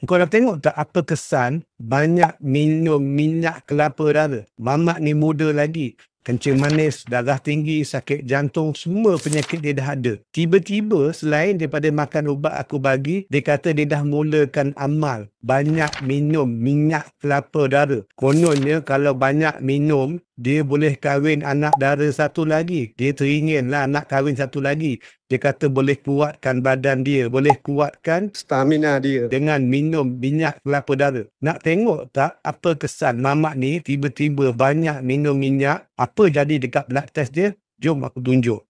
Kau dah tengok tak apa kesan banyak minum minyak kelapa dara? Mamat ni muda lagi. Kencing manis, darah tinggi, sakit jantung, semua penyakit dia dah ada. Tiba-tiba selain daripada makan ubat aku bagi, dia kata dia dah mulakan amal. Banyak minum minyak kelapa dara. Kononnya kalau banyak minum, dia boleh kahwin anak dara satu lagi. Dia teringin lah nak kahwin satu lagi. Dia kata boleh kuatkan badan dia, boleh kuatkan stamina dia dengan minum minyak kelapa dara. Nak tengok tak apa kesan mamat ni tiba-tiba banyak minum minyak, apa jadi dekat blood test dia? Jom aku tunjuk.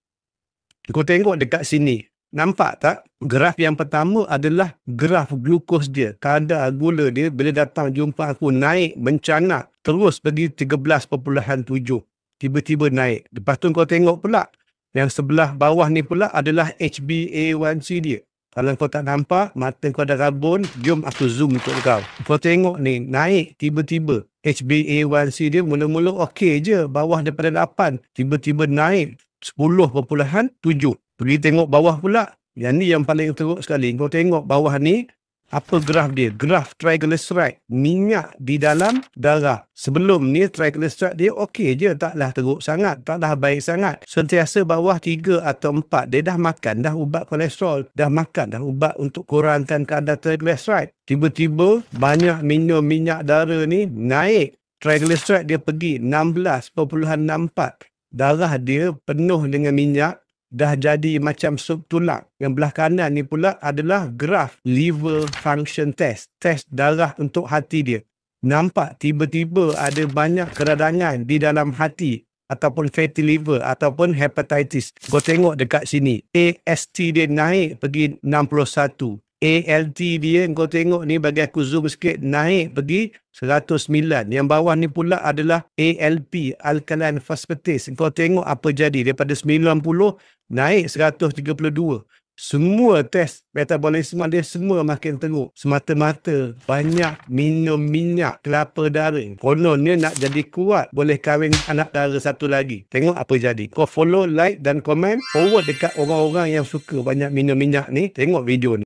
Kau tengok dekat sini. Nampak tak? Graf yang pertama adalah graf glukos dia. Kadar gula dia bila datang jumpa aku naik mencanak. Terus pergi 13.7. Tiba-tiba naik. Lepas tu kau tengok pula. Yang sebelah bawah ni pula adalah HbA1c dia. Kalau kau tak nampak, mata kau dah rabun, jom aku zoom untuk kau. Kau tengok ni, naik tiba-tiba. HbA1c dia mula-mula okey je, bawah daripada 8. Tiba-tiba naik 10.7. Pergi tengok bawah pula. Yang ni yang paling teruk sekali. Kau tengok bawah ni, apa graf dia? Graf triglyceride. Minyak di dalam darah. Sebelum ni triglyceride dia okey je. Taklah teruk sangat. Taklah baik sangat. Sentiasa bawah 3 atau 4. Dia dah makan dah ubat kolesterol. Dah makan dah ubat untuk kurangkan kadar triglyceride. Tiba-tiba banyak minum minyak darah ni naik. Triglyceride dia pergi 16.64. Darah dia penuh dengan minyak. Dah jadi macam sup tulang. Yang belah kanan ni pula adalah graf liver function test. Test darah untuk hati dia. Nampak tiba-tiba ada banyak keradangan di dalam hati. Ataupun fatty liver ataupun hepatitis. Kau tengok dekat sini. AST dia naik pergi 61. ALT dia kau tengok ni bagi aku zoom sikit naik pergi 109. Yang bawah ni pula adalah ALP, alkaline phosphatase. Kau tengok apa jadi daripada 90 naik 132. Semua test metabolisme dia semua makin teruk. Semata-mata banyak minum minyak kelapa dara. Kononnya nak jadi kuat, boleh kahwin anak dara satu lagi. Tengok apa jadi. Kau follow, like dan komen. Forward dekat orang-orang yang suka banyak minum minyak ni. Tengok video ni.